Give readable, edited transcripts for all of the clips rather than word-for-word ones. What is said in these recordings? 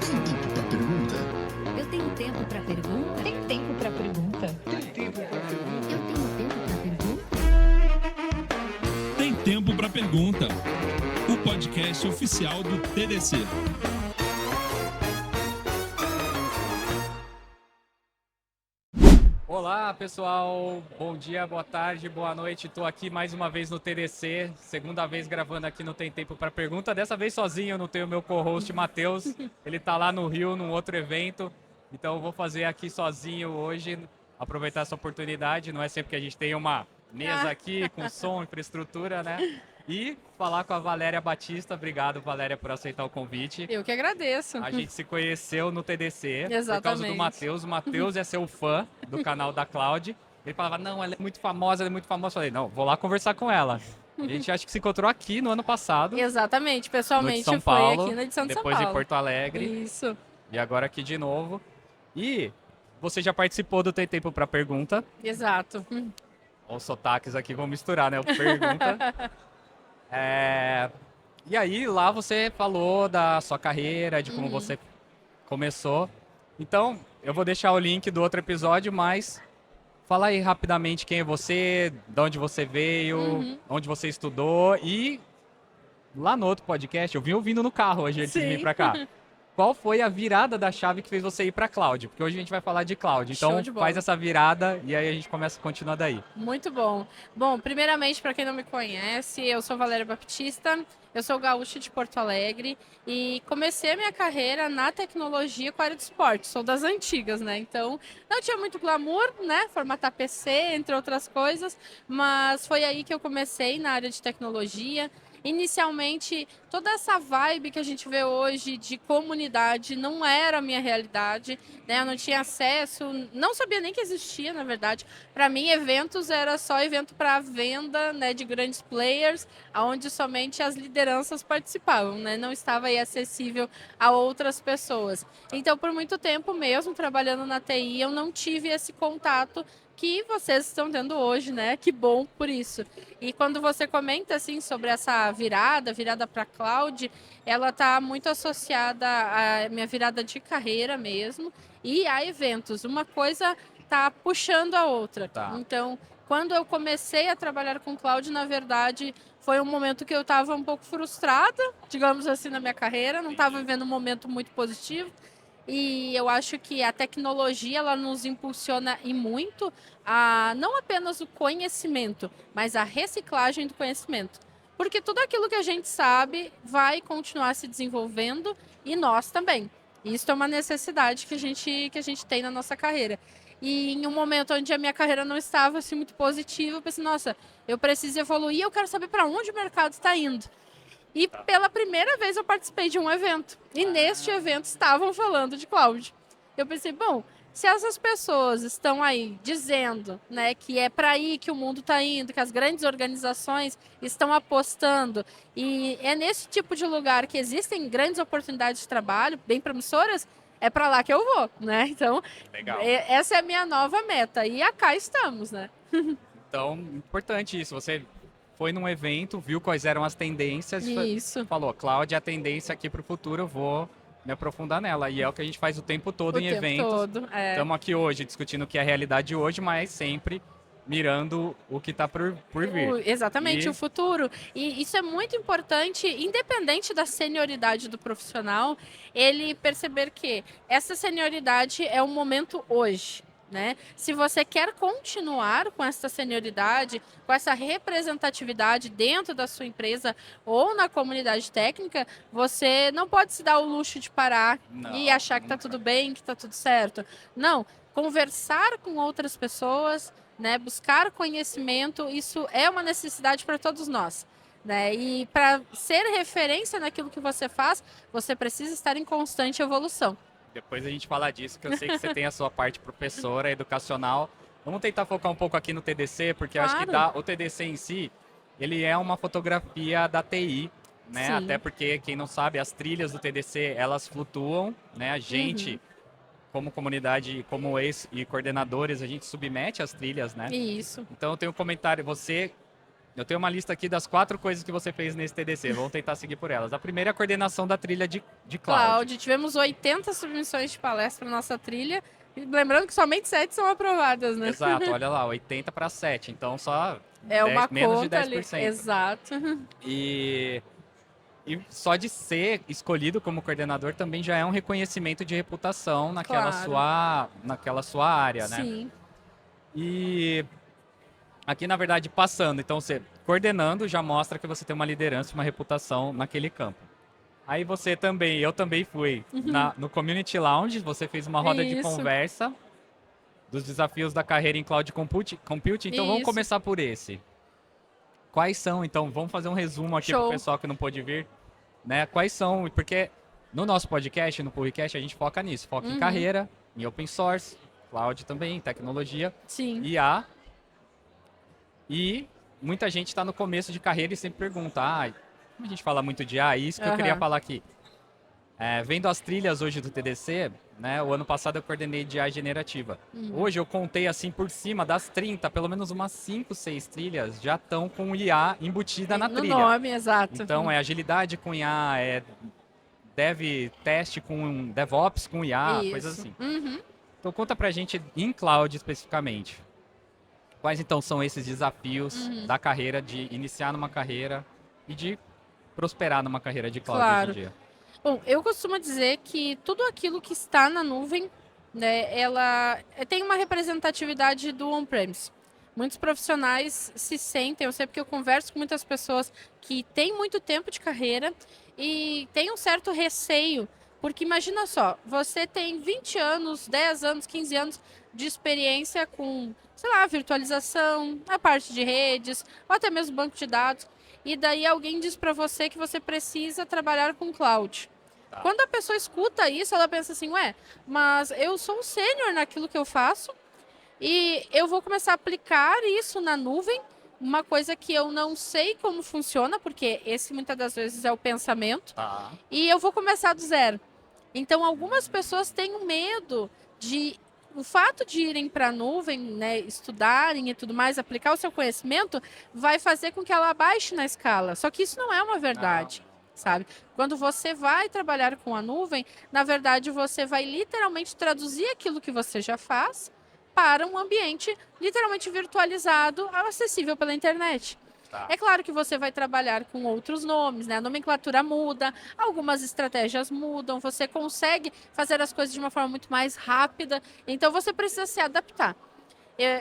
Tem tempo para pergunta? Eu tenho tempo para pergunta? Tem tempo para pergunta? Tem tempo para pergunta? Eu tenho tempo para pergunta? Tem Tempo para Pergunta, o podcast oficial do TDC. Olá pessoal, bom dia, boa tarde, boa noite. Estou aqui mais uma vez no TDC, segunda vez gravando aqui no Tem Tempo para Pergunta. Dessa vez sozinho, eu não tenho meu co-host Matheus, ele está lá no Rio, num outro evento. Então eu vou fazer aqui sozinho hoje, aproveitar essa oportunidade. Não é sempre que a gente tem uma mesa aqui com som, infraestrutura, né? E falar com a Valéria Batista. Obrigado, Valéria, por aceitar o convite. Eu que agradeço. A gente se conheceu no TDC por causa do Exatamente. Matheus. O Matheus é seu fã do canal da Cloud. Ele falava, não, ela é muito famosa, ela é muito famosa. Eu falei, não, vou lá conversar com ela. A gente acha que se encontrou aqui no ano passado, Exatamente, no de pessoalmente São foi Paulo, aqui na edição de São depois Paulo. em Porto Alegre Isso, e agora aqui de novo. E você já participou do Tem Tempo para Pergunta. exato. Os sotaques aqui vão misturar, né? Pergunta. E aí, lá você falou da sua carreira, de como você começou. Então, eu vou deixar o link do outro episódio, mas fala aí rapidamente quem é você, de onde você veio, onde você estudou e lá no outro podcast, eu vim ouvindo no carro hoje antes de vir Sim. pra cá. Qual foi a virada da chave que fez você ir pra cloud? Porque hoje a gente vai falar de cloud. Então, Show de bola. faz essa virada e aí a gente continua daí. Muito bom. Bom, primeiramente, para quem não me conhece, eu sou Valéria Baptista, eu sou gaúcha de Porto Alegre e comecei a minha carreira na tecnologia com a área de esporte. Sou das antigas, né? Então, não tinha muito glamour, né? Formatar PC, entre outras coisas, mas foi aí que eu comecei na área de tecnologia. Inicialmente, toda essa vibe que a gente vê hoje de comunidade não era a minha realidade, né? Eu não tinha acesso, não sabia nem que existia, na verdade. Para mim, eventos era só evento para venda, né, de grandes players, onde somente as lideranças participavam, né? Não estava aí acessível a outras pessoas. Então, por muito tempo mesmo, trabalhando na TI, eu não tive esse contato que vocês estão tendo hoje, né? Que bom por isso. E quando você comenta assim sobre essa virada para cloud, ela está muito associada à minha virada de carreira mesmo e a eventos. Uma coisa está puxando a outra. Tá. Então, quando eu comecei a trabalhar com cloud, na verdade, foi um momento que eu estava um pouco frustrada, digamos assim, na minha carreira, não estava vivendo um momento muito positivo. E eu acho que a tecnologia ela nos impulsiona e muito a não apenas o conhecimento, mas a reciclagem do conhecimento. Porque tudo aquilo que a gente sabe vai continuar se desenvolvendo e nós também. Isso é uma necessidade que a gente tem na nossa carreira. E em um momento onde a minha carreira não estava assim, muito positiva, eu pensei, nossa, eu preciso evoluir, eu quero saber para onde o mercado está indo. E pela primeira vez eu participei de um evento. E neste evento estavam falando de cloud. Eu pensei, bom, se essas pessoas estão aí dizendo, né, que é para aí que o mundo está indo, que as grandes organizações estão apostando, e é nesse tipo de lugar que existem grandes oportunidades de trabalho, bem promissoras, é para lá que eu vou, né? Então, Legal. essa é a minha nova meta. E cá estamos, né? Então, importante isso. Você foi num evento, viu quais eram as tendências e Isso. falou, Cláudia, a tendência aqui para o futuro, eu vou me aprofundar nela. E é o que a gente faz o tempo todo O em tempo eventos. todo. Estamos aqui hoje discutindo o que é a realidade hoje, mas sempre mirando o que está por vir. Exatamente, E- o futuro. E isso é muito importante, independente da senioridade do profissional, ele perceber que essa senioridade é o momento hoje. Né? Se você quer continuar com essa senioridade, com essa representatividade dentro da sua empresa ou na comunidade técnica, você não pode se dar o luxo de parar Não, e achar que está tudo bem, que está tudo certo. Não, conversar com outras pessoas, né, buscar conhecimento, isso é uma necessidade para todos nós. Né? E para ser referência naquilo que você faz, você precisa estar em constante evolução. Depois a gente fala disso, que eu sei que você tem a sua parte professora, educacional. Vamos tentar focar um pouco aqui no TDC, porque eu acho que Claro. o TDC em si, ele é uma fotografia da TI, né? Sim. Até porque, quem não sabe, as trilhas do TDC, elas flutuam, né? A gente, como comunidade, como ex e coordenadores, a gente submete as trilhas, né? Isso. Então eu tenho um comentário, você eu tenho uma lista aqui das 4 coisas que você fez nesse TDC. Vamos tentar seguir por elas. A primeira é a coordenação da trilha de cloud. Cláudio, tivemos 80 submissões de palestra para nossa trilha. E lembrando que somente 7 são aprovadas, né? Exato, olha lá, 80 para 7. Então só É uma menos de conta ali. 10%. Exato. E só de ser escolhido como coordenador também já é um reconhecimento de reputação naquela, Claro. naquela sua área, né? Sim. E aqui, na verdade, passando. Então, você coordenando já mostra que você tem uma liderança, uma reputação naquele campo. Aí você também, eu também fui no Community Lounge, você fez uma roda de Isso. conversa dos desafios da carreira em Cloud Computing. Então, vamos Isso. começar por esse. Quais são, então, vamos fazer um resumo aqui Show. para o pessoal que não pôde vir, né? Quais são, porque no nosso podcast, no Purricast, a gente foca nisso, foca em carreira, em open source, cloud também, tecnologia, Sim. IA. E muita gente está no começo de carreira e sempre pergunta, como a gente fala muito de IA, isso que eu queria Aham. falar aqui. Vendo as trilhas hoje do TDC, né, o ano passado eu coordenei de IA generativa. Hoje eu contei assim por cima das 30, pelo menos umas 5, 6 trilhas já estão com IA embutida na No trilha. nome, exato. Então é agilidade com IA, é dev teste com DevOps com IA, coisas Isso. assim. Uhum. Então conta pra gente em cloud especificamente. Quais então são esses desafios da carreira, de iniciar numa carreira e de prosperar numa carreira de cloud Claro. hoje em dia? Bom, eu costumo dizer que tudo aquilo que está na nuvem, né, ela tem uma representatividade do on-premise. Muitos profissionais se sentem, eu sei porque eu converso com muitas pessoas que têm muito tempo de carreira e têm um certo receio, porque imagina só, você tem 20 anos, 10 anos, 15 anos de experiência com, sei lá, virtualização, a parte de redes, ou até mesmo banco de dados, e daí alguém diz para você que você precisa trabalhar com cloud. Quando a pessoa escuta isso, ela pensa assim, mas eu sou um sênior naquilo que eu faço e eu vou começar a aplicar isso na nuvem, uma coisa que eu não sei como funciona, porque esse muitas das vezes é o pensamento, e eu vou começar do zero. Então, algumas pessoas têm um medo de... O fato de irem para a nuvem, né, estudarem e tudo mais, aplicar o seu conhecimento, vai fazer com que ela abaixe na escala. Só que isso não é uma verdade. Sabe? Quando você vai trabalhar com a nuvem, na verdade você vai literalmente traduzir aquilo que você já faz para um ambiente literalmente virtualizado, acessível pela internet. É claro que você vai trabalhar com outros nomes, né? A nomenclatura muda, algumas estratégias mudam, você consegue fazer as coisas de uma forma muito mais rápida, então você precisa se adaptar.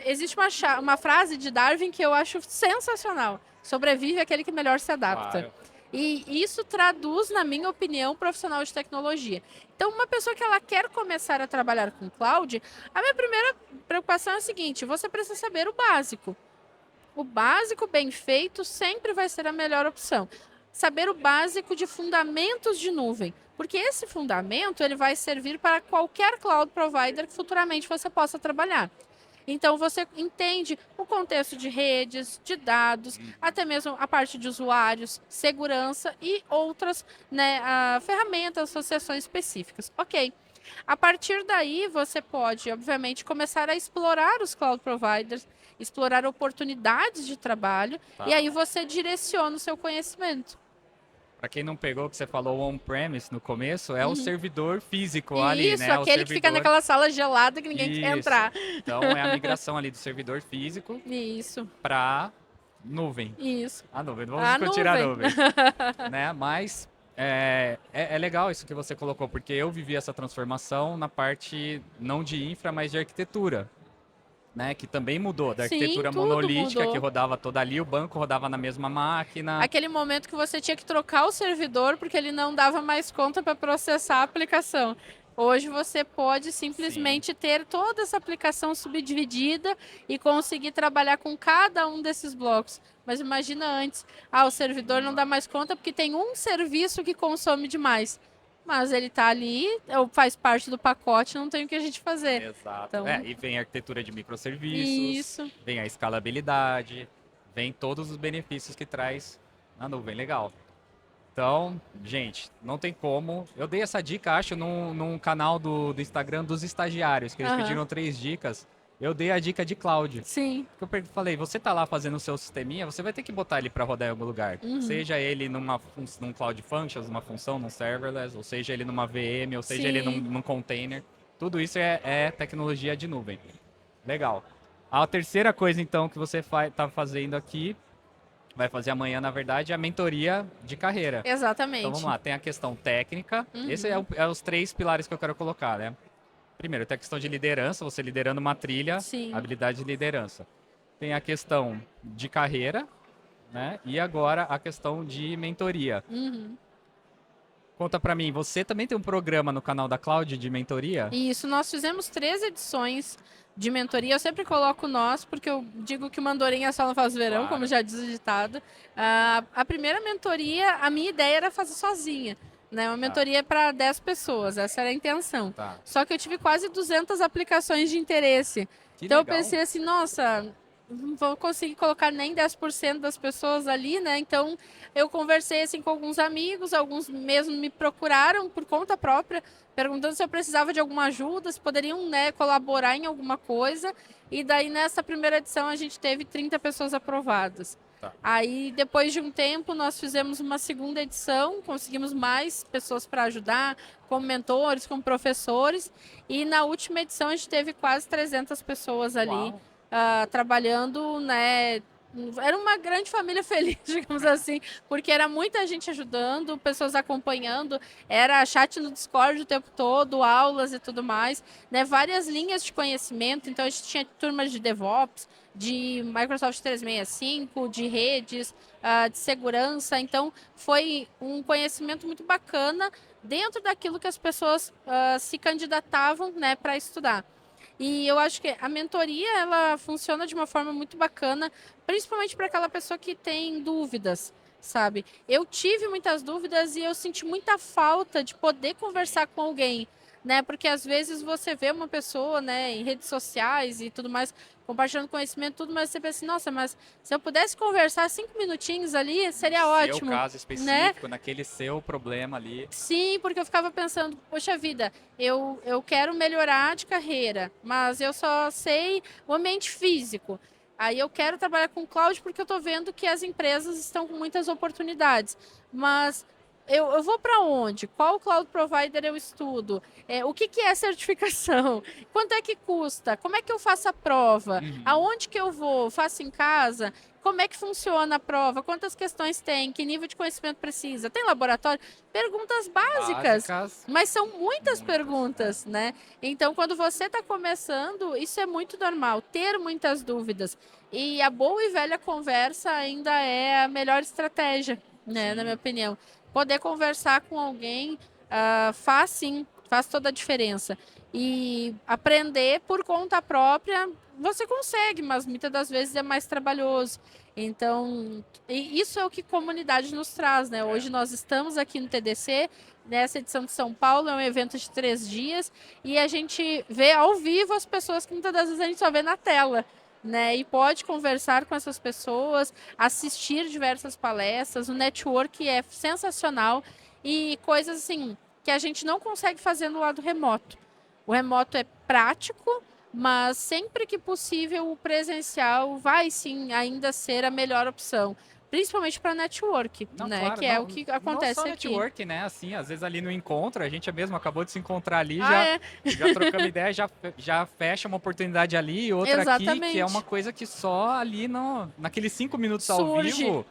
Existe uma frase de Darwin que eu acho sensacional: sobrevive aquele que melhor se adapta. Claro. E isso traduz, na minha opinião, profissional de tecnologia. Então, uma pessoa que ela quer começar a trabalhar com cloud, a minha primeira preocupação é a seguinte: você precisa saber o básico. O básico bem feito sempre vai ser a melhor opção. Saber o básico de fundamentos de nuvem, porque esse fundamento ele vai servir para qualquer cloud provider que futuramente você possa trabalhar. Então, você entende o contexto de redes, de dados, até mesmo a parte de usuários, segurança e outras, né, ferramentas, associações específicas. Ok. A partir daí, você pode, obviamente, começar a explorar os cloud providers, explorar oportunidades de trabalho, e aí você direciona o seu conhecimento. Para quem não pegou o que você falou on-premise no começo, é o servidor físico ali, Isso, né? aquele que fica naquela sala gelada que ninguém quer entrar. Então é a migração ali do servidor físico Isso, para nuvem. isso. A nuvem, não vamos A discutir a nuvem. nuvem. Né? Mas é legal isso que você colocou, porque eu vivi essa transformação na parte não de infra, mas de arquitetura. Né, que também mudou, da Sim, arquitetura tudo monolítica, mudou. que rodava toda ali, o banco rodava na mesma máquina. Aquele momento que você tinha que trocar o servidor porque ele não dava mais conta para processar a aplicação. Hoje você pode simplesmente ter toda essa aplicação subdividida e conseguir trabalhar com cada um desses blocos. Mas imagina antes, o servidor não dá mais conta porque tem um serviço que consome demais. Mas ele está ali, faz parte do pacote, não tem o que a gente fazer. Exato. Então- E vem a arquitetura de microserviços, Isso. vem a escalabilidade, vem todos os benefícios que traz na nuvem. Legal. Então, gente, não tem como. Eu dei essa dica, acho, num canal do Instagram dos estagiários, que eles Aham. pediram 3 dicas. eu dei a dica de cloud. Sim. Porque eu falei, você tá lá fazendo o seu sisteminha, você vai ter que botar ele para rodar em algum lugar. Seja ele num Cloud Functions, numa função, num serverless, ou seja ele numa VM, ou seja ele num container. Tudo isso é tecnologia de nuvem. Legal. A terceira coisa, então, que você tá fazendo aqui, vai fazer amanhã, na verdade, é a mentoria de carreira. Exatamente. Então vamos lá, tem a questão técnica. Esse é os 3 pilares que eu quero colocar, né? Primeiro, tem a questão de liderança, você liderando uma trilha, Sim. habilidade de liderança. Tem a questão de carreira, né? E agora a questão de mentoria. Conta pra mim, você também tem um programa no canal da Cloud de mentoria? Isso, nós fizemos 3 edições de mentoria. Eu sempre coloco nós, porque eu digo que o Mandorinha só não faz verão, Claro. como já diz o ditado. A primeira mentoria, a minha ideia era fazer sozinha. Né? Uma mentoria para 10 pessoas, essa era a intenção. Tá. Só que eu tive quase 200 aplicações de interesse. Que Então legal. eu pensei assim, nossa, não vou conseguir colocar nem 10% das pessoas ali, né? Então eu conversei assim com alguns amigos, alguns mesmo me procuraram por conta própria, perguntando se eu precisava de alguma ajuda, se poderiam, né, colaborar em alguma coisa. E daí nessa primeira edição a gente teve 30 pessoas aprovadas. Tá. Aí, depois de um tempo, nós fizemos uma segunda edição, conseguimos mais pessoas para ajudar, como mentores, como professores. E na última edição, a gente teve quase 300 pessoas ali Uau. trabalhando, né? Era uma grande família feliz, digamos assim, porque era muita gente ajudando, pessoas acompanhando, era chat no Discord o tempo todo, aulas e tudo mais, né? Várias linhas de conhecimento, então a gente tinha turmas de DevOps, de Microsoft 365, de redes, de segurança, então foi um conhecimento muito bacana dentro daquilo que as pessoas se candidatavam, né, para estudar. E eu acho que a mentoria, ela funciona de uma forma muito bacana, principalmente para aquela pessoa que tem dúvidas, sabe? Eu tive muitas dúvidas e eu senti muita falta de poder conversar com alguém, né? Porque às vezes você vê uma pessoa, né, em redes sociais e tudo mais, compartilhando conhecimento, tudo, mas você pensa assim, nossa, mas se eu pudesse conversar 5 minutinhos ali, seria ótimo. Seu caso específico, naquele seu problema ali. Sim, porque eu ficava pensando, poxa vida, eu quero melhorar de carreira, mas eu só sei o ambiente físico. Aí eu quero trabalhar com cloud porque eu estou vendo que as empresas estão com muitas oportunidades. Mas eu vou para onde? Qual cloud provider eu estudo? O que é certificação? Quanto é que custa? Como é que eu faço a prova? Aonde que eu vou? Faço em casa? Como é que funciona a prova? Quantas questões tem? Que nível de conhecimento precisa? Tem laboratório? Perguntas básicas. Mas são muitas perguntas, né? Então, quando você está começando, isso é muito normal, ter muitas dúvidas. E a boa e velha conversa ainda é a melhor estratégia, né? Na minha opinião. Poder conversar com alguém faz toda a diferença. E aprender por conta própria, você consegue, mas muitas das vezes é mais trabalhoso. Então, isso é o que comunidade nos traz, né? Hoje nós estamos aqui no TDC, nessa edição de São Paulo, é um evento de 3 dias, e a gente vê ao vivo as pessoas que muitas das vezes a gente só vê na tela. Né, e pode conversar com essas pessoas, assistir diversas palestras, o network é sensacional e coisas assim que a gente não consegue fazer no lado remoto. O remoto é prático, mas sempre que possível o presencial vai sim ainda ser a melhor opção. Principalmente para network, Não, né? claro, Que é o que acontece não só aqui. network, né? Assim, às vezes ali no encontro, a gente mesmo acabou de se encontrar ali, Ah, já trocamos ideia, já fecha uma oportunidade ali e outra aqui, que é Exatamente. uma coisa que só ali naqueles 5 minutos ao Surge. vivo.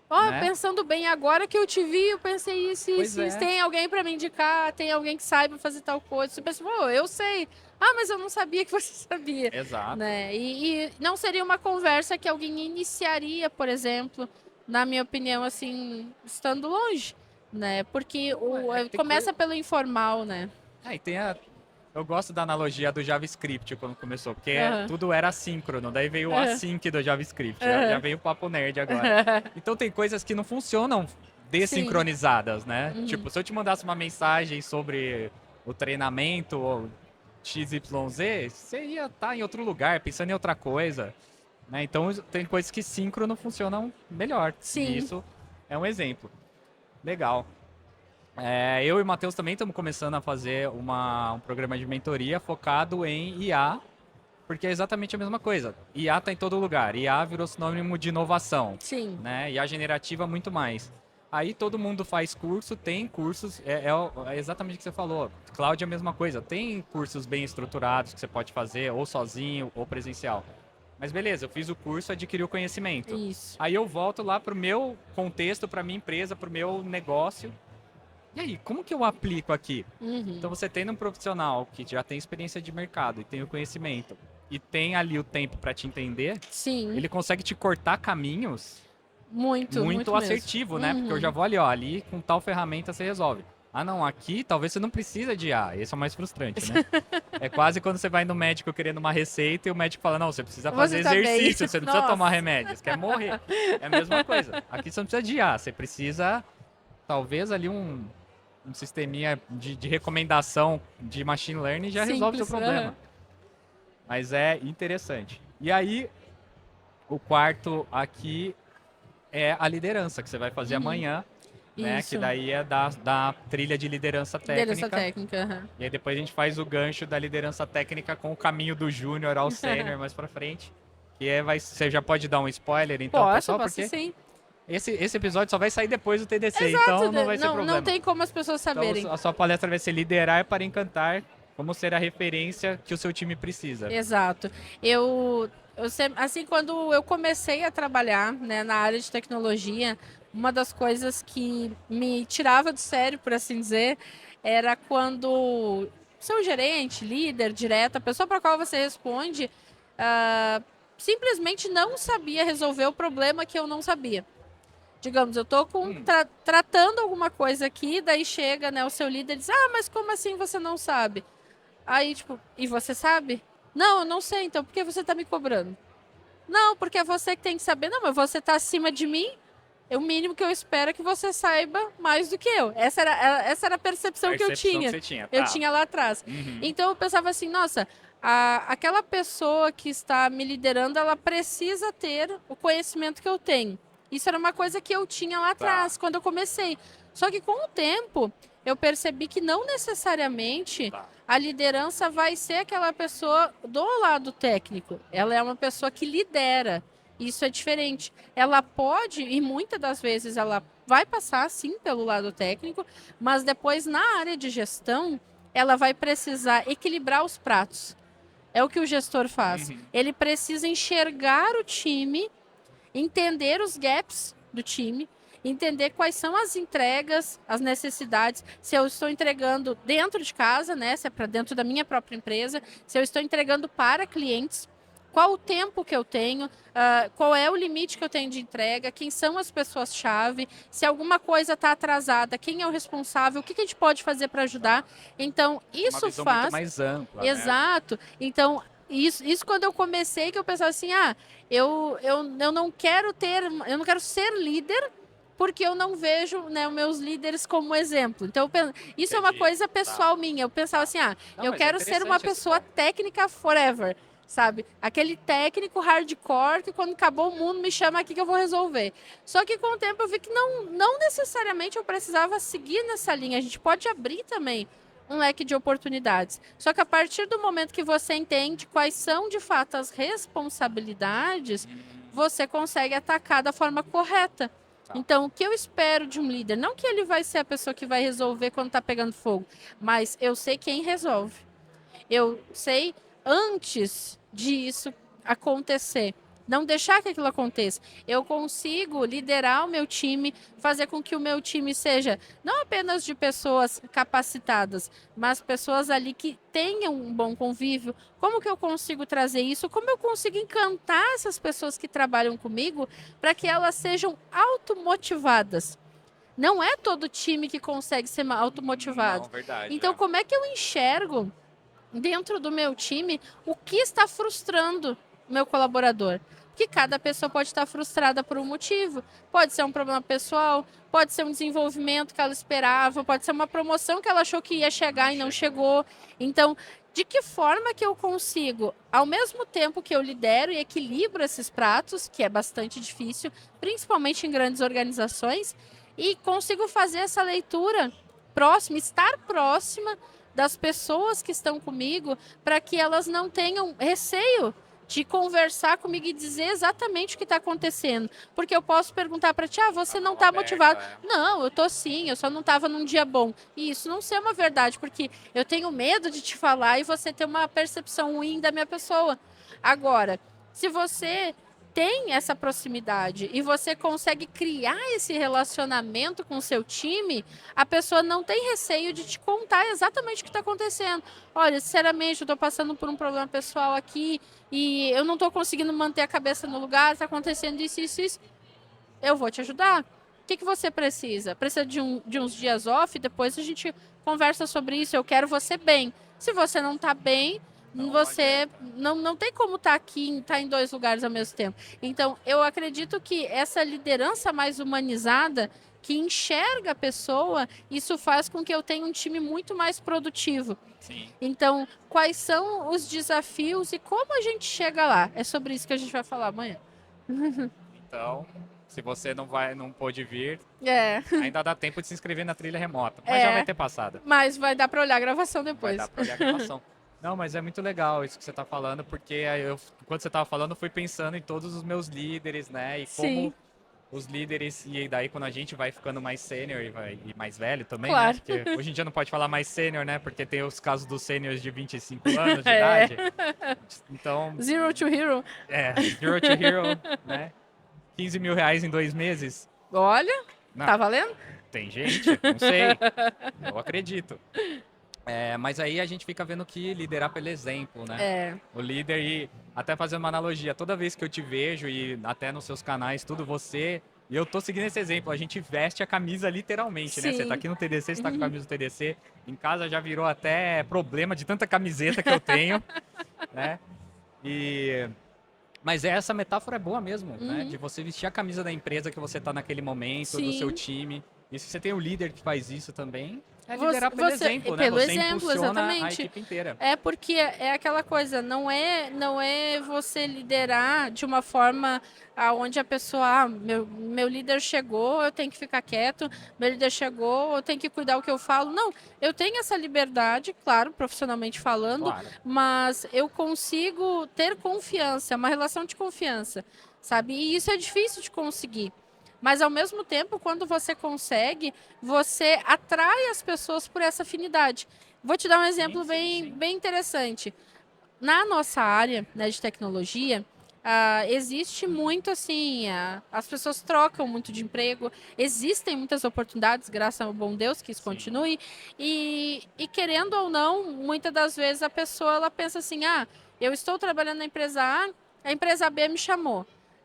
Ó, né? pensando bem, agora que eu te vi, eu pensei isso, Pois isso, é. isso. Tem alguém para me indicar, tem alguém que saiba fazer tal coisa. Você pensa, pô, eu sei. Ah, mas eu não sabia que você sabia. Exato. Né? E não seria uma conversa que alguém iniciaria, por exemplo, na minha opinião, assim, estando longe, né? Porque tem começa pelo informal, né? E tem eu gosto da analogia do JavaScript quando começou, porque Aham. tudo era assíncrono, daí veio o Aham. async do JavaScript, Aham. já veio o papo nerd agora. Então tem coisas que não funcionam desincronizadas, né? Uhum. Tipo, se eu te mandasse uma mensagem sobre o treinamento ou XYZ, você ia estar em outro lugar, pensando em outra coisa. Né? Então tem coisas que síncrono funcionam melhor. Sim. E isso é um exemplo. Legal. Eu e o Matheus também estamos começando a fazer um programa de mentoria focado em IA, porque é exatamente a mesma coisa. IA tá em todo lugar. IA virou sinônimo de inovação, Sim. né? IA generativa, muito mais. Aí todo mundo faz curso, tem cursos, é exatamente o que você falou. Cloud é a mesma coisa, tem cursos bem estruturados que você pode fazer, ou sozinho, ou presencial. Mas beleza, eu fiz o curso, adquiri o conhecimento. Isso. Aí eu volto lá pro meu contexto, pra minha empresa, pro meu negócio. E aí, como que eu aplico aqui? Uhum. Então você tendo um profissional que já tem experiência de mercado e tem o conhecimento e tem ali o tempo para te entender, Sim. ele consegue te cortar caminhos Muito mesmo. assertivo, né? Porque eu já vou ali, ó, ali com tal ferramenta você resolve. Ah, não, aqui talvez você não precisa de IA. Esse é o mais frustrante, né? É quase quando você vai no médico querendo uma receita e o médico fala, não, você precisa fazer Você tá bem. exercício, você não precisa Nossa. tomar remédio, você quer morrer. É a mesma coisa. Aqui você não precisa de IA, você precisa, talvez ali um sisteminha de recomendação de machine learning já resolve o seu Simples, problema. aham. Mas é interessante. E aí, o quarto aqui é a liderança, que você vai fazer amanhã, né? Isso. Que daí é da trilha de liderança técnica. Liderança técnica. Aham. E aí depois a gente faz o gancho da liderança técnica com o caminho do júnior ao sênior mais pra frente. Que você já pode dar um spoiler, então, pessoal, Posso porque sim. esse episódio só vai sair depois do TDC, então não vai ser problema. Não tem como as pessoas saberem. Então, a sua palestra vai ser liderar para encantar, como ser a referência que o seu time precisa. Exato. Eu sempre, assim, quando eu comecei a trabalhar, né, na área de tecnologia, uma das coisas que me tirava do sério, por assim dizer, era quando seu gerente, líder, direto, a pessoa para a qual você responde, simplesmente não sabia resolver o problema que eu não sabia. Digamos, eu tô tratando alguma coisa aqui, daí chega, né, o seu líder e diz, mas como assim você não sabe? Aí, tipo, e você sabe? Não, eu não sei, então por que você tá me cobrando? Não, porque é você que tem que saber. Não, mas você tá acima de mim, o mínimo que eu espero é que você saiba mais do que eu. Essa era a percepção que eu tinha. Que você tinha, Eu tá. tinha lá atrás. Uhum. Então eu pensava assim, nossa, aquela pessoa que está me liderando, ela precisa ter o conhecimento que eu tenho. Isso era uma coisa que eu tinha lá atrás, quando eu comecei. Só que com o tempo, eu percebi que não necessariamente a liderança vai ser aquela pessoa do lado técnico. Ela é uma pessoa que lidera. Isso é diferente. Ela pode, e muitas das vezes ela vai passar, sim, pelo lado técnico, mas depois, na área de gestão, ela vai precisar equilibrar os pratos. É o que o gestor faz. Uhum. Ele precisa enxergar o time, entender os gaps do time, entender quais são as entregas, as necessidades, se eu estou entregando dentro de casa, né, se é para dentro da minha própria empresa, se eu estou entregando para clientes, qual o tempo que eu tenho, qual é o limite que eu tenho de entrega, quem são as pessoas-chave, se alguma coisa está atrasada, quem é o responsável, o que a gente pode fazer para ajudar. Então, isso Uma visão faz... muito mais ampla, Exato. Né? Então, isso quando eu comecei, que eu pensava assim, eu não quero ser líder, porque eu não vejo, né, os meus líderes como exemplo. Então, isso é uma coisa pessoal minha. Eu pensava assim, Não, eu mas quero é ser uma interessante esse pessoa ponto. técnica forever, sabe? Aquele técnico hardcore que quando acabou o mundo me chama aqui que eu vou resolver. Só que com o tempo eu vi que não necessariamente eu precisava seguir nessa linha. A gente pode abrir também um leque de oportunidades. Só que a partir do momento que você entende quais são de fato as responsabilidades, você consegue atacar da forma correta. Então, o que eu espero de um líder? Não que ele vai ser a pessoa que vai resolver quando está pegando fogo, mas eu sei quem resolve. Eu sei antes disso acontecer. Não deixar que aquilo aconteça. Eu consigo liderar o meu time, fazer com que o meu time seja não apenas de pessoas capacitadas, mas pessoas ali que tenham um bom convívio. Como que eu consigo trazer isso? Como eu consigo encantar essas pessoas que trabalham comigo para que elas sejam automotivadas? Não é todo time que consegue ser automotivado. Não, verdade, Então, como é que eu enxergo dentro do meu time o que está frustrando o meu colaborador? Porque cada pessoa pode estar frustrada por um motivo. Pode ser um problema pessoal, pode ser um desenvolvimento que ela esperava, pode ser uma promoção que ela achou que ia chegar e não chegou. Então, de que forma que eu consigo, ao mesmo tempo que eu lidero e equilibro esses pratos, que é bastante difícil, principalmente em grandes organizações, e consigo fazer essa leitura próxima, estar próxima das pessoas que estão comigo, para que elas não tenham receio de conversar comigo e dizer exatamente o que está acontecendo. Porque eu posso perguntar para ti, você não está motivado. Não, eu tô sim, eu só não estava num dia bom. E isso não ser uma verdade, porque eu tenho medo de te falar e você ter uma percepção ruim da minha pessoa. Agora, se você tem essa proximidade e você consegue criar esse relacionamento com o seu time, a pessoa não tem receio de te contar exatamente o que está acontecendo. Olha, sinceramente, eu estou passando por um problema pessoal aqui e eu não estou conseguindo manter a cabeça no lugar, está acontecendo isso, isso, isso. Eu vou te ajudar. O que você precisa? Precisa de uns dias off? Depois a gente conversa sobre isso. Eu quero você bem. Se você não está bem, você não tem como estar aqui, estar em 2 lugares ao mesmo tempo. Então, eu acredito que essa liderança mais humanizada, que enxerga a pessoa, isso faz com que eu tenha um time muito mais produtivo. Sim. Então, quais são os desafios e como a gente chega lá? É sobre isso que a gente vai falar amanhã. Então, se você não pôde vir, ainda dá tempo de se inscrever na trilha remota. Mas já vai ter passado. Mas vai dar para olhar a gravação depois. Vai dar para olhar a gravação. Não, mas é muito legal isso que você está falando, porque quando você estava falando, eu fui pensando em todos os meus líderes, né? E como os líderes, e daí quando a gente vai ficando mais sênior e mais velho também, claro, né? Porque hoje em dia não pode falar mais sênior, né? Porque tem os casos dos sêniores de 25 anos de idade. Então... Zero to hero. Zero to hero, né? 15 mil reais em 2 meses. Olha, tá valendo? Tem gente, não sei. Eu acredito. Mas aí a gente fica vendo que liderar pelo exemplo, né? O líder, e até fazendo uma analogia, toda vez que eu te vejo e até nos seus canais, tudo você, e eu tô seguindo esse exemplo, a gente veste a camisa literalmente, né? Você tá aqui no TDC, você tá com a camisa do TDC, em casa já virou até problema de tanta camiseta que eu tenho, né? Mas essa metáfora é boa mesmo, né? De você vestir a camisa da empresa que você tá naquele momento, do seu time. E se você tem um líder que faz isso também, liderar pelo exemplo, né? Você impulsiona a equipe inteira. Porque é aquela coisa, não é você liderar de uma forma onde a pessoa, meu líder chegou, eu tenho que ficar quieto, meu líder chegou, eu tenho que cuidar o que eu falo. Não, eu tenho essa liberdade, claro, profissionalmente falando, mas eu consigo ter confiança, uma relação de confiança, sabe? E isso é difícil de conseguir. Mas, ao mesmo tempo, quando você consegue, você atrai as pessoas por essa afinidade. Vou te dar um exemplo bem interessante. Na nossa área, né, de tecnologia, existe muito assim, as pessoas trocam muito de emprego, existem muitas oportunidades, graças ao bom Deus que isso continue, e querendo ou não, muitas das vezes a pessoa ela pensa assim, eu estou trabalhando na empresa A empresa B me chamou.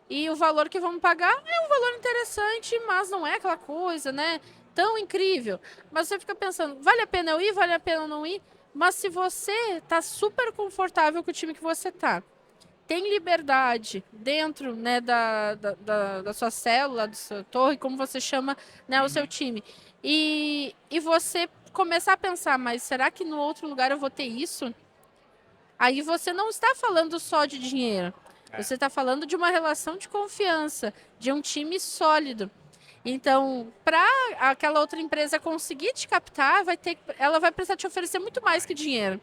E o valor que vão me pagar é um valor interessante, mas não é aquela coisa, né, tão incrível. Mas você fica pensando, vale a pena eu ir, vale a pena eu não ir? Mas se você está super confortável com o time que você está, tem liberdade dentro, né, da sua célula, da sua torre, como você chama, né, o seu time, e você começar a pensar, mas será que no outro lugar eu vou ter isso? Aí você não está falando só de dinheiro. Você está falando de uma relação de confiança, de um time sólido. Então, para aquela outra empresa conseguir te captar, ela vai precisar te oferecer muito mais que dinheiro.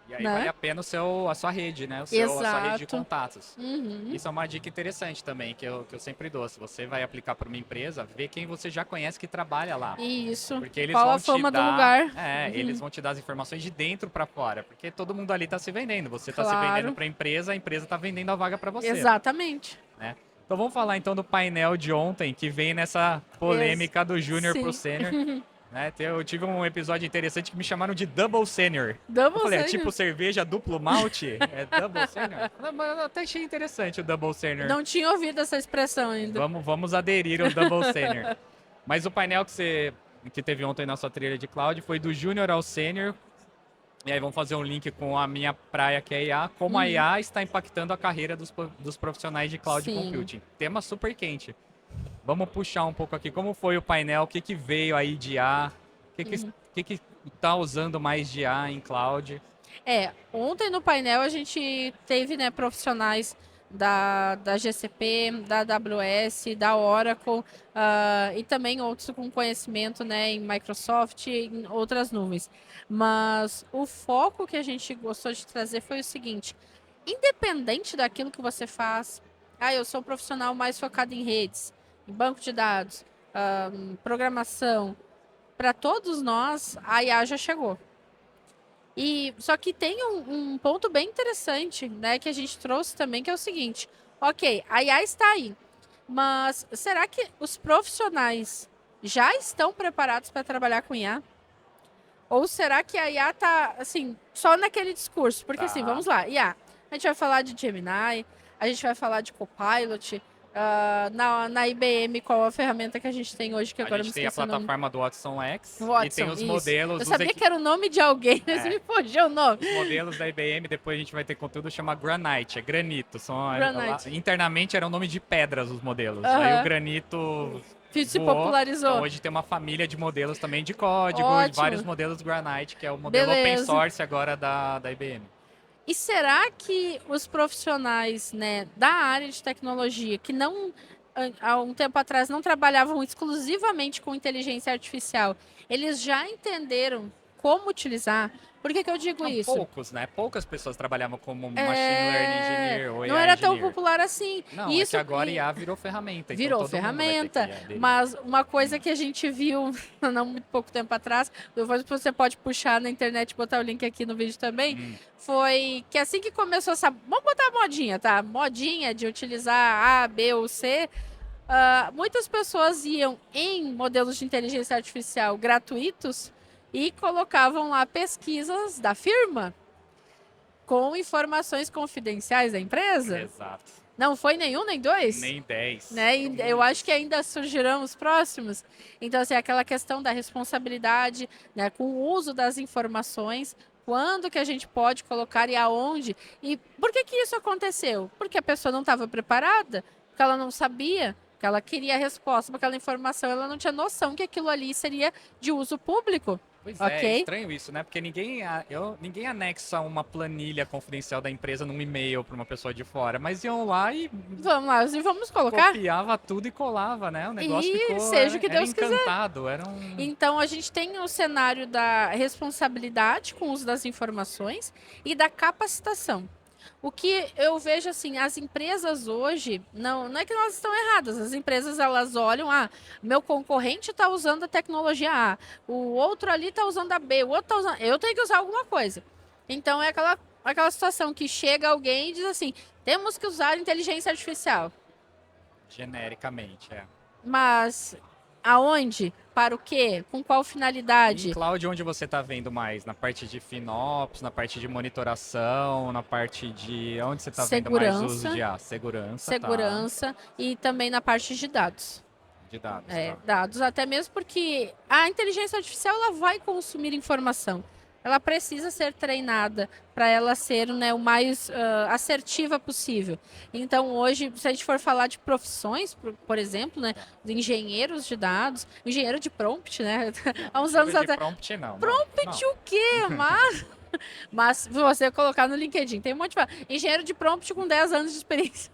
E aí vale a pena a sua rede, né? A sua rede de contatos. Isso é uma dica interessante também, que eu sempre dou. Se você vai aplicar para uma empresa, vê quem você já conhece que trabalha lá. Isso. Porque eles Qual vão a fama te dar, do lugar. Eles vão te dar as informações de dentro para fora. Porque todo mundo ali está se vendendo. Você está se vendendo para a empresa está vendendo a vaga para você. Exatamente. Né? Então vamos falar então do painel de ontem, que vem nessa polêmica do Júnior pro Sênior. Né? Eu tive um episódio interessante que me chamaram de Double Senior. Eu falei, é tipo cerveja duplo malte? É Double Senior? Eu até achei interessante o Double Senior. Não tinha ouvido essa expressão ainda. Vamos aderir ao Double Senior. Mas o painel que teve ontem na sua trilha de cloud foi do Júnior ao Sênior. E aí vamos fazer um link com a minha praia, que é a IA. Como a IA está impactando a carreira dos profissionais de cloud computing. Tema super quente. Vamos puxar um pouco aqui. Como foi o painel? O que veio aí de IA? O que está usando mais de IA em cloud? Ontem no painel a gente teve, né, profissionais da GCP, da AWS, da Oracle, e também outros com conhecimento, né, em Microsoft e em outras nuvens. Mas o foco que a gente gostou de trazer foi o seguinte: independente daquilo que você faz, eu sou um profissional mais focado em redes, em banco de dados, programação, para todos nós, a IA já chegou. E só que tem um ponto bem interessante, né, que a gente trouxe também, que é o seguinte: ok, a IA está aí, mas será que os profissionais já estão preparados para trabalhar com IA? Ou será que a IA está, assim, só naquele discurso? Porque, assim, vamos lá, IA. A gente vai falar de Gemini, a gente vai falar de Copilot. Na IBM, qual a ferramenta que a gente tem hoje, que agora A me gente tem a esqueci o nome? plataforma do Watson X Watson, e tem os isso. modelos. Eu sabia que era o nome de alguém, mas me fugiu o nome. Os modelos da IBM, depois a gente vai ter conteúdo, chama Granite, é granito. Granite. Internamente era o nome de pedras os modelos. Aí o granito Se voou. popularizou. Então hoje tem uma família de modelos também de código, Ótimo. vários modelos Granite, que é o modelo open Beleza. source agora da IBM. E será que os profissionais, né, da área de tecnologia, que não, há um tempo atrás, não trabalhavam exclusivamente com inteligência artificial, eles já entenderam como utilizar? Por que eu digo isso? Poucos, né? Poucas pessoas trabalhavam como machine learning engineer ou AI Não era tão engineer. popular assim. Não, Isso é que agora IA virou ferramenta. virou então todo mundo vai ter ferramenta, que aderir. mas uma coisa que a gente viu não muito pouco tempo atrás, depois você pode puxar na internet e botar o link aqui no vídeo também, foi que assim que começou essa, vamos botar a modinha, tá? Modinha de utilizar A, B ou C, muitas pessoas iam em modelos de inteligência artificial gratuitos e colocavam lá pesquisas da firma com informações confidenciais da empresa. Exato. Não foi nenhum, nem dois? Nem 10. Né? E eu acho que ainda surgirão os próximos. Então, assim, aquela questão da responsabilidade, né, com o uso das informações, quando que a gente pode colocar e aonde. E por que isso aconteceu? Porque a pessoa não estava preparada, porque ela não sabia, que ela queria a resposta para aquela informação, ela não tinha noção que aquilo ali seria de uso público. Pois Ok. é estranho isso, né? Porque ninguém anexa uma planilha confidencial da empresa num e-mail para uma pessoa de fora, mas iam lá e Vamos lá, e vamos colocar? copiava tudo e colava, né? O negócio E ficou seja o que era Deus quiser. encantado, era um Então, a gente tem o cenário da responsabilidade com o uso das informações e da capacitação. O que eu vejo assim, as empresas hoje, não é que elas estão erradas, as empresas elas olham, meu concorrente está usando a tecnologia A, o outro ali está usando a B, o outro está usando, eu tenho que usar alguma coisa. Então é aquela situação que chega alguém e diz assim, temos que usar inteligência artificial. genericamente, Mas aonde? Para o quê? Com qual finalidade? Em cloud, onde você está vendo mais? Na parte de FinOps, na parte de monitoração, na parte de... Onde você está vendo mais uso de IA? Segurança. Segurança e também na parte de dados. De dados. Dados, até mesmo porque a inteligência artificial ela vai consumir informação. Ela precisa ser treinada para ela ser, né, o mais assertiva possível. Então, hoje, se a gente for falar de profissões, por exemplo, né, de engenheiros de dados, engenheiro de prompt, né? Há uns anos atrás. Prompt não. Prompt o quê? Mas se você colocar no LinkedIn, tem um monte de engenheiro de prompt com 10 anos de experiência.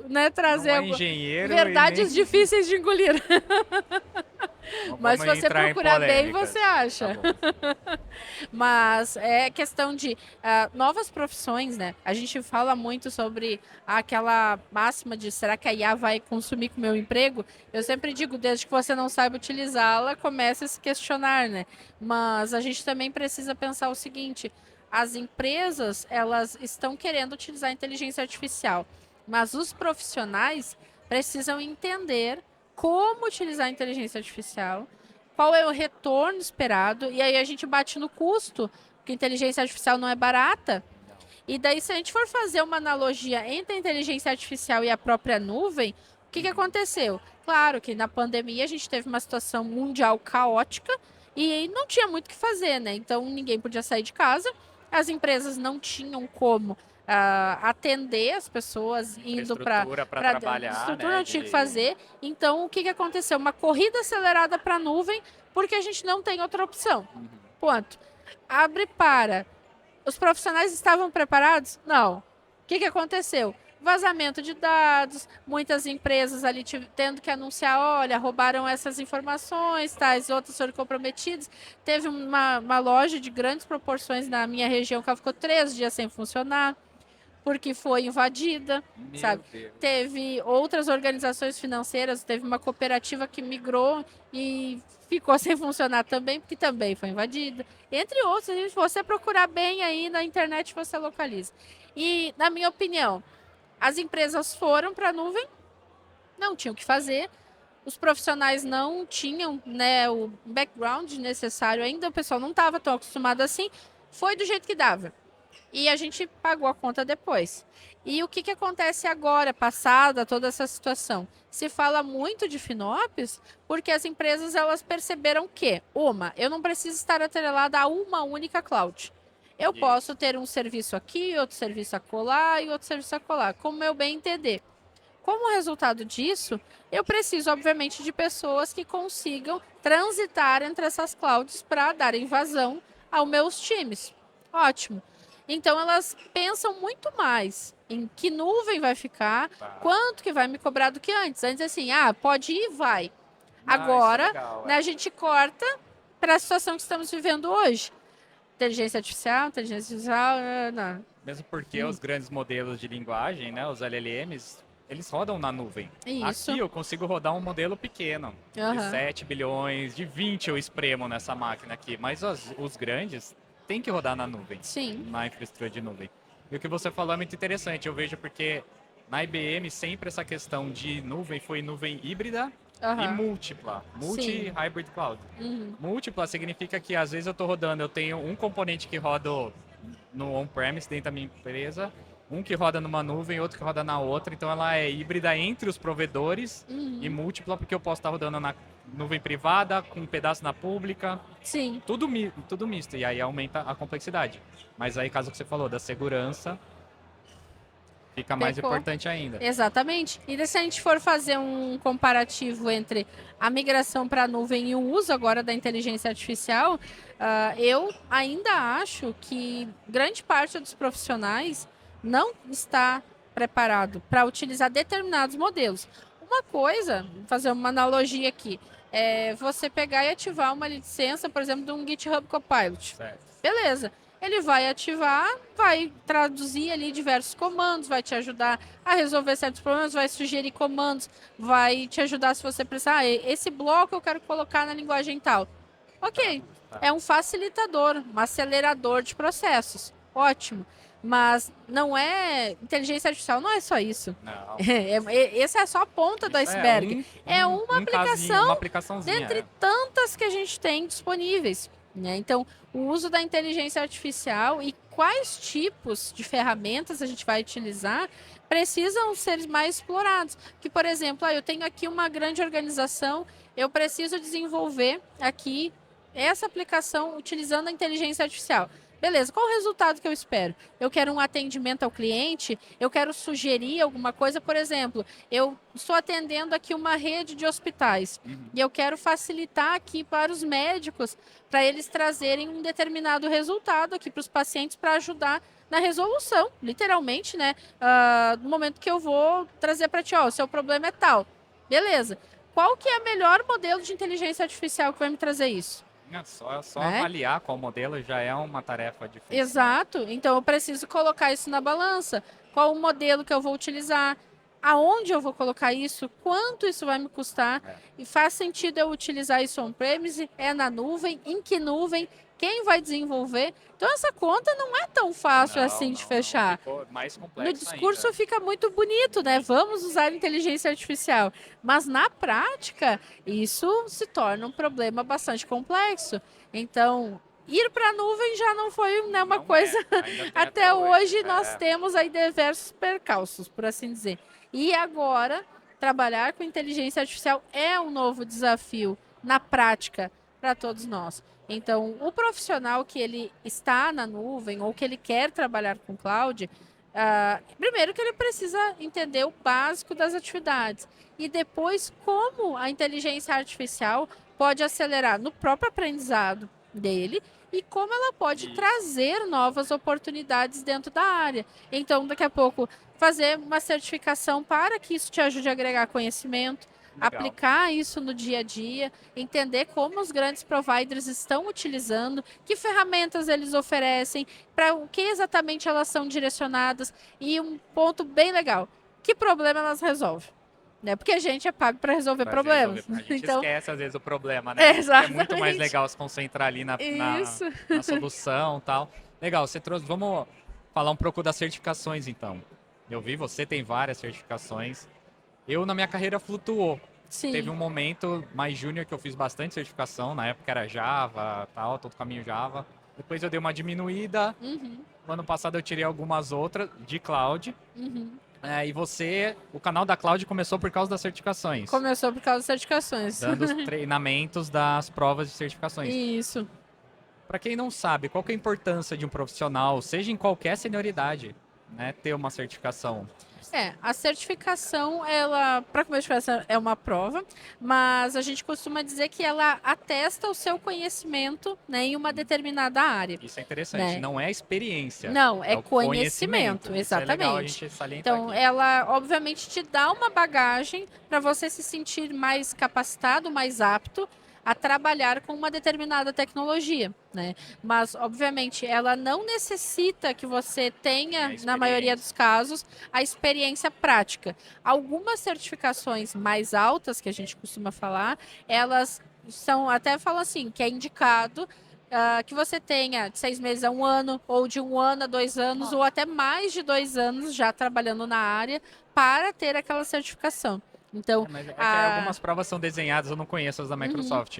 Né, trazer não é engenheiro verdades difíceis de engolir. Mas se Vamos você entrar em procurar bem, polêmicas. você acha. Tá Mas é questão de novas profissões, né? A gente fala muito sobre aquela máxima de será que a IA vai consumir com o meu emprego? Eu sempre digo, desde que você não saiba utilizá-la, comece a se questionar, né? Mas a gente também precisa pensar o seguinte, as empresas, elas estão querendo utilizar a inteligência artificial, mas os profissionais precisam entender como utilizar a inteligência artificial, qual é o retorno esperado, e aí a gente bate no custo, porque a inteligência artificial não é barata. E daí, se a gente for fazer uma analogia entre a inteligência artificial e a própria nuvem, o que aconteceu? Claro que na pandemia a gente teve uma situação mundial caótica e não tinha muito o que fazer, né? Então ninguém podia sair de casa, as empresas não tinham como atender as pessoas indo para trabalhar, estrutura né, não tinha que fazer. Então, o que aconteceu? Uma corrida acelerada para a nuvem, porque a gente não tem outra opção. Ponto. Abre para Os profissionais estavam preparados? Não. O que aconteceu? Vazamento de dados, muitas empresas ali tendo que anunciar, olha, roubaram essas informações, tais outras foram comprometidas. Teve uma loja de grandes proporções na minha região que ela ficou 3 dias sem funcionar, porque foi invadida, sabe? Deus. Teve outras organizações financeiras, teve uma cooperativa que migrou e ficou sem funcionar também, porque também foi invadida. Entre outros, se você procurar bem aí na internet, você localiza. E, na minha opinião, as empresas foram para a nuvem, não tinham o que fazer, os profissionais não tinham, né, o background necessário ainda, o pessoal não estava tão acostumado assim, foi do jeito que dava. E a gente pagou a conta depois. E o que acontece agora, passada toda essa situação? Se fala muito de FinOps porque as empresas elas perceberam que, eu não preciso estar atrelada a uma única cloud. Eu posso ter um serviço aqui, outro serviço acolá e outro serviço acolá, como eu bem entender. Como resultado disso, eu preciso, obviamente, de pessoas que consigam transitar entre essas clouds para darem vazão aos meus times. Ótimo. Então, elas pensam muito mais em que nuvem vai ficar, quanto que vai me cobrar do que antes. Antes, assim, pode ir, vai. Agora, Legal, né, a gente corta para a situação que estamos vivendo hoje. Inteligência artificial, não. Mesmo porque os grandes modelos de linguagem, né, os LLMs, eles rodam na nuvem. Isso. Aqui eu consigo rodar um modelo pequeno, de 7 bilhões, de 20 eu espremo nessa máquina aqui, mas os grandes têm que rodar na nuvem, Sim. na infraestrutura de nuvem. E o que você falou é muito interessante, eu vejo porque na IBM sempre essa questão de nuvem foi nuvem híbrida e múltipla, multi-hybrid cloud. Múltipla significa que às vezes eu tenho um componente que roda no on-premise dentro da minha empresa, um que roda numa nuvem, outro que roda na outra, então ela é híbrida entre os provedores e múltipla porque eu posso estar rodando na nuvem privada, com um pedaço na pública. Sim. Tudo misto, e aí aumenta a complexidade. Mas aí, caso que você falou, da segurança, fica mais importante ainda. Exatamente. E se a gente for fazer um comparativo entre a migração para a nuvem e o uso agora da inteligência artificial, eu ainda acho que grande parte dos profissionais não está preparado para utilizar determinados modelos. Uma coisa, vou fazer uma analogia aqui, é você pegar e ativar uma licença, por exemplo, de um GitHub Copilot. Certo. Beleza. Ele vai ativar, vai traduzir ali diversos comandos, vai te ajudar a resolver certos problemas, vai sugerir comandos, vai te ajudar se você precisar. Esse bloco eu quero colocar na linguagem tal. Ok, é um facilitador, um acelerador de processos. Ótimo. Mas não é... Inteligência artificial não é só isso. Não. Essa é só a ponta do iceberg. É uma aplicação uma aplicaçãozinha, dentre tantas que a gente tem disponíveis. Né? Então, o uso da inteligência artificial e quais tipos de ferramentas a gente vai utilizar precisam ser mais explorados. Que, por exemplo, eu tenho aqui uma grande organização, eu preciso desenvolver aqui essa aplicação utilizando a inteligência artificial. Beleza, qual o resultado que eu espero? Eu quero um atendimento ao cliente, eu quero sugerir alguma coisa, por exemplo, eu estou atendendo aqui uma rede de hospitais e eu quero facilitar aqui para os médicos, para eles trazerem um determinado resultado aqui para os pacientes para ajudar na resolução, literalmente, né? No momento que eu vou trazer para ti, o seu problema é tal. Beleza, qual que é o melhor modelo de inteligência artificial que vai me trazer isso? Só avaliar qual modelo já é uma tarefa difícil. Exato. Então, eu preciso colocar isso na balança. Qual o modelo que eu vou utilizar? Aonde eu vou colocar isso? Quanto isso vai me custar? E faz sentido eu utilizar isso on-premise? É na nuvem? Em que nuvem? Quem vai desenvolver? Então, essa conta não é tão fácil assim de fechar. Ficou mais complexo No discurso ainda. fica muito bonito, né? Vamos usar inteligência artificial. Mas na prática, isso se torna um problema bastante complexo. Então, ir para a nuvem já não foi, né, uma coisa... Até hoje nós temos aí diversos percalços, por assim dizer. E agora, trabalhar com inteligência artificial é um novo desafio na prática para todos nós. Então, o profissional que ele está na nuvem ou que ele quer trabalhar com cloud, primeiro que ele precisa entender o básico das atividades e depois como a inteligência artificial pode acelerar no próprio aprendizado, dele e como ela pode trazer novas oportunidades dentro da área. Então, daqui a pouco, fazer uma certificação para que isso te ajude a agregar conhecimento, Legal. aplicar isso no dia a dia, entender como os grandes providers estão utilizando, que ferramentas eles oferecem, para o que exatamente elas são direcionadas e um ponto bem legal, que problema elas resolvem. Né? Porque a gente é pago para resolver Pra problemas. resolver. A gente Então, esquece, às vezes, o problema, né? Exatamente. É muito mais legal se concentrar ali na isso. solução e tal. Legal, você trouxe. Vamos falar um pouco das certificações, então. Eu vi, você tem várias certificações. Eu, na minha carreira, flutuou. Sim. Teve um momento mais júnior que eu fiz bastante certificação. Na época era Java, tal, todo caminho Java. Depois eu dei uma diminuída. Uhum, No ano passado eu tirei algumas outras de cloud. uhum. E você, o canal da Cloud começou por causa das certificações. Começou por causa das certificações. Dando os treinamentos das provas de certificações. Isso. Para quem não sabe, qual que é a importância de um profissional, seja em qualquer senioridade, né, ter uma certificação? A certificação, ela, para começo de conversa, é uma prova, mas a gente costuma dizer que ela atesta o seu conhecimento, né, em uma determinada área. Isso é interessante, Né? não é experiência. Não, é o conhecimento, Isso é legal a exatamente. gente salientar Então, aqui. ela obviamente te dá uma bagagem para você se sentir mais capacitado, mais apto a trabalhar com uma determinada tecnologia, né? Mas, obviamente, ela não necessita que você tenha, na maioria dos casos, a experiência prática. Algumas certificações mais altas, que a gente costuma falar, elas são, até falam assim, que é indicado que você tenha de 6 meses a 1 ano, ou de 1 ano a 2 anos, ou até mais de 2 anos já trabalhando na área para ter aquela certificação. Então, Mas é que algumas provas são desenhadas, eu não conheço as da Microsoft.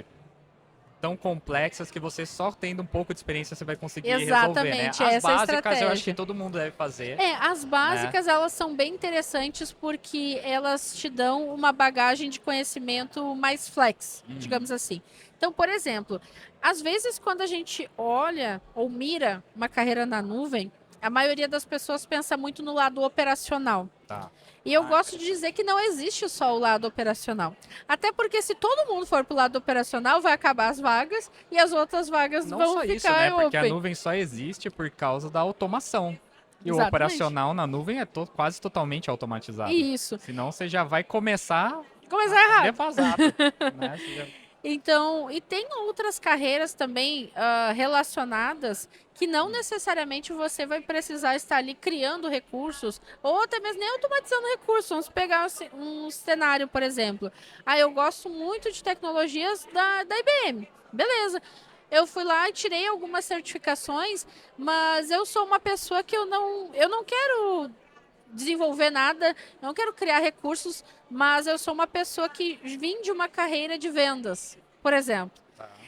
Tão complexas que você só tendo um pouco de experiência você vai conseguir resolver, né? Exatamente, As essa é a básicas eu estratégia. acho que todo mundo deve fazer. As básicas, elas são bem interessantes porque elas te dão uma bagagem de conhecimento mais flex, digamos assim. Então, por exemplo, às vezes quando a gente olha ou mira uma carreira na nuvem, a maioria das pessoas pensa muito no lado operacional. Tá. E eu gosto de dizer que não existe só o lado operacional. Até porque se todo mundo for pro lado operacional, vai acabar as vagas e as outras vagas Não vão só ficar isso, né? Porque a open. nuvem só existe por causa da automação. E o Exatamente. operacional na nuvem é quase totalmente automatizado. Isso. Senão você já vai começar errado. defasado. Né? Você já- Então, e tem outras carreiras também relacionadas que não necessariamente você vai precisar estar ali criando recursos ou até mesmo nem automatizando recursos. Vamos pegar um cenário, por exemplo. Eu gosto muito de tecnologias da IBM. Beleza. Eu fui lá e tirei algumas certificações, mas eu sou uma pessoa que eu não quero desenvolver nada, não quero criar recursos, mas eu sou uma pessoa que vim de uma carreira de vendas, por exemplo.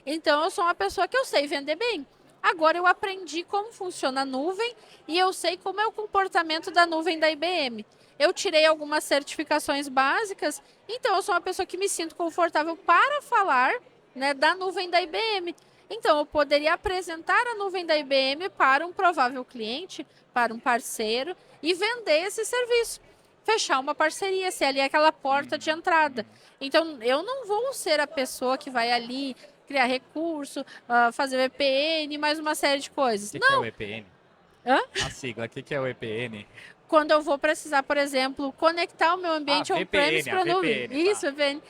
Então, eu sou uma pessoa que eu sei vender bem. Agora, eu aprendi como funciona a nuvem e eu sei como é o comportamento da nuvem da IBM. Eu tirei algumas certificações básicas, então eu sou uma pessoa que me sinto confortável para falar, né, da nuvem da IBM. Então, eu poderia apresentar a nuvem da IBM para um provável cliente, para um parceiro, e vender esse serviço. Fechar uma parceria, ser ali aquela porta de entrada. Então, eu não vou ser a pessoa que vai ali criar recurso, fazer VPN, mais uma série de coisas. O que é o EPN? Hã? A sigla, o que é o EPN? Quando eu vou precisar, por exemplo, conectar o meu ambiente on-premise para a nuvem. VPN, Isso, VPN.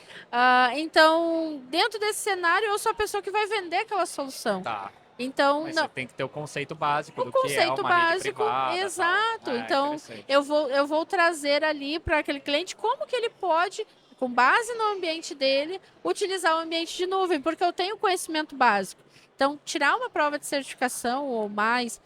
Então, dentro desse cenário, eu sou a pessoa que vai vender aquela solução. Tá. Então, Mas não. você tem que ter o conceito básico O do que é conceito uma rede básico, privada, exato. tal. Então, Interessante. eu vou trazer ali para aquele cliente como que ele pode, com base no ambiente dele, utilizar o ambiente de nuvem, porque eu tenho conhecimento básico. Então, tirar uma prova de certificação ou mais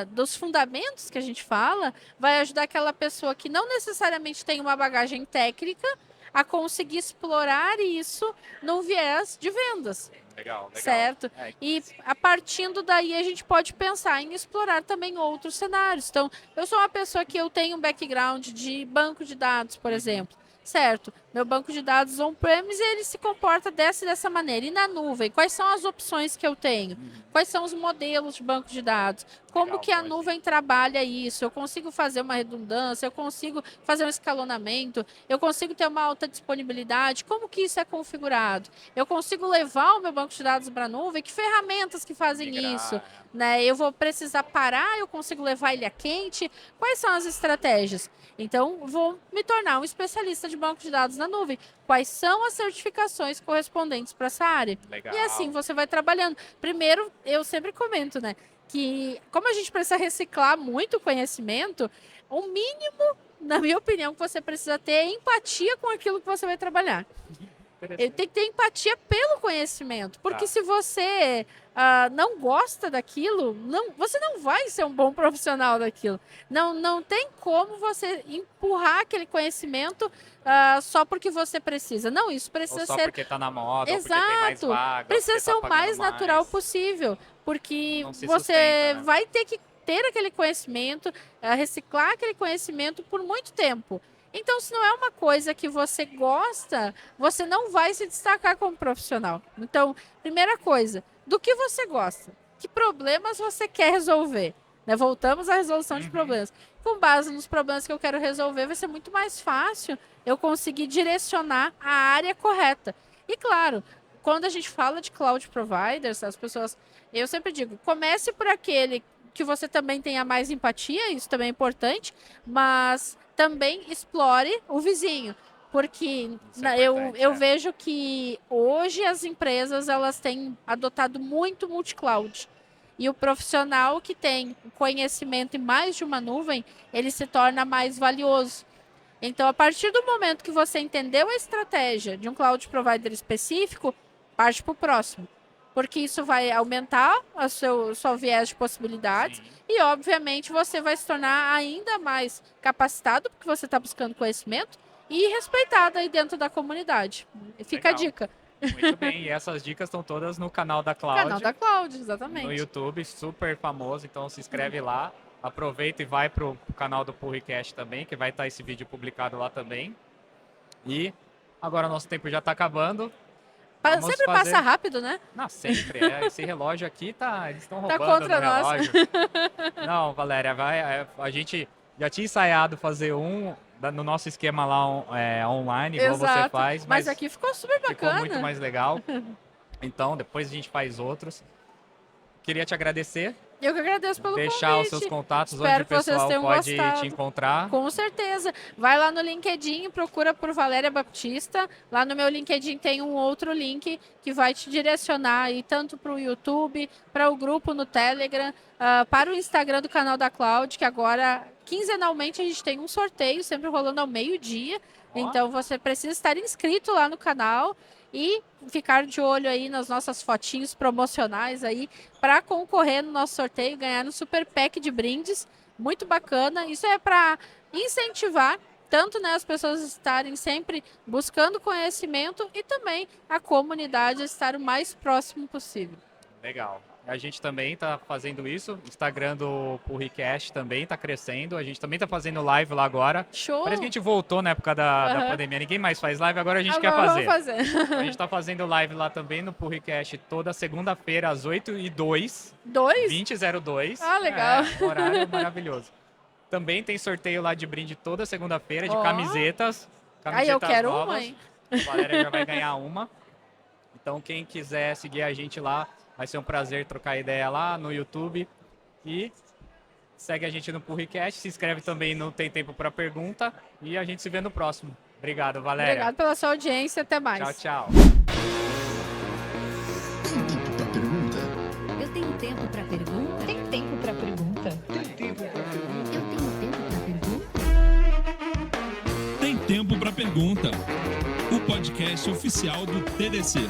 dos fundamentos que a gente fala, vai ajudar aquela pessoa que não necessariamente tem uma bagagem técnica a conseguir explorar isso no viés de vendas. Legal. Certo? E a partindo daí a gente pode pensar em explorar também outros cenários. Então, eu sou uma pessoa que eu tenho um background de banco de dados, por exemplo. Certo? Meu banco de dados on-premise, ele se comporta dessa maneira. E na nuvem, quais são as opções que eu tenho? Quais são os modelos de banco de dados? Como Legal, que a bom nuvem trabalha isso? Eu consigo fazer uma redundância? Eu consigo fazer um escalonamento? Eu consigo ter uma alta disponibilidade? Como que isso é configurado? Eu consigo levar o meu banco de dados para a nuvem? Que ferramentas que fazem Migrar, isso? Né? Eu vou precisar parar? Eu consigo levar ele a quente? Quais são as estratégias? Então, vou me tornar um especialista de banco de dados na nuvem. Quais são as certificações correspondentes para essa área? Legal. E assim você vai trabalhando. Primeiro, eu sempre comento, né? Que como a gente precisa reciclar muito conhecimento, o mínimo, na minha opinião, que você precisa ter é empatia com aquilo que você vai trabalhar. Ele tem que ter empatia pelo conhecimento. Porque se você não gosta daquilo, você não vai ser um bom profissional daquilo. Não tem como você empurrar aquele conhecimento só porque você precisa. Não, isso precisa ou só ser... porque tá na moda, Exato. ou porque tem mais vaga, Precisa ou ser porque o tá mais pagando natural mais. possível. Porque Não se você sustenta, né? vai ter que ter aquele conhecimento, reciclar aquele conhecimento por muito tempo. Então, se não é uma coisa que você gosta, você não vai se destacar como profissional. Então, primeira coisa, do que você gosta? Que problemas você quer resolver? Né? Voltamos à resolução de problemas. Com base nos problemas que eu quero resolver, vai ser muito mais fácil eu conseguir direcionar a área correta. E claro, quando a gente fala de cloud providers, as pessoas... Eu sempre digo, comece por aquele que você também tenha mais empatia, isso também é importante, mas também explore o vizinho, porque eu vejo que hoje as empresas elas têm adotado muito multi-cloud, e o profissional que tem conhecimento em mais de uma nuvem, ele se torna mais valioso. Então, a partir do momento que você entendeu a estratégia de um cloud provider específico, parte para o próximo. Porque isso vai aumentar o seu viés de possibilidades. Sim. E, obviamente, você vai se tornar ainda mais capacitado, porque você está buscando conhecimento, e respeitado aí dentro da comunidade. Fica Legal. a dica. Muito bem, e essas dicas estão todas no canal da Cloud. Canal da Cloud, exatamente. No YouTube, super famoso, então se inscreve lá. Aproveita e vai pro canal do Purricast também, que vai estar esse vídeo publicado lá também. E agora nosso tempo já está acabando. Vamos Sempre fazer- passa rápido, né? Não, sempre. Esse relógio aqui eles estão Tá roubando contra do nós. relógio. Não, Valéria, a gente já tinha ensaiado fazer no nosso esquema lá online, igual você Exato. faz, Mas aqui ficou super ficou bacana. muito mais legal. Então, depois a gente faz outros. Queria te agradecer, Eu que agradeço pelo deixar convite. os seus contatos Espero onde o que vocês pessoal tenham pode gostado. te encontrar. Com certeza. Vai lá no LinkedIn, procura por Valéria Baptista. Lá no meu LinkedIn tem um outro link que vai te direcionar aí tanto para o YouTube, para o grupo no Telegram, para o Instagram do canal da Cloud, que agora, quinzenalmente, a gente tem um sorteio, sempre rolando ao meio-dia. Ó. Então, você precisa estar inscrito lá no canal e ficar de olho aí nas nossas fotinhos promocionais aí para concorrer no nosso sorteio e ganhar um super pack de brindes. Muito bacana. Isso é para incentivar tanto as pessoas estarem sempre buscando conhecimento e também a comunidade a estar o mais próximo possível. Legal. A gente também está fazendo isso. O Instagram do Purricast também está crescendo. A gente também está fazendo live lá agora. Show! Parece que a gente voltou na época da Aham. pandemia. Ninguém mais faz live, agora a gente quer Agora fazer. vamos fazer. A gente está fazendo live lá também no Purricast toda segunda-feira às 8h02. 2? 20h02. Ah, legal. Um horário maravilhoso. Também tem sorteio lá de brinde toda segunda-feira de Ó. camisetas. Aí eu quero novas. uma, hein? A Valéria já vai ganhar uma. Então, quem quiser seguir a gente lá, vai ser um prazer trocar ideia lá no YouTube. E segue a gente no Purricast, se inscreve também no Tem Tempo para Pergunta. E a gente se vê no próximo. Obrigado, Valéria. Obrigado pela sua audiência. Até mais. Tchau, tchau. Tem tempo pra pergunta? Eu tenho tempo para pergunta? Tem tempo para pergunta? Eu tenho tempo para pergunta? Tem Tempo para Pergunta, o podcast oficial do TDC.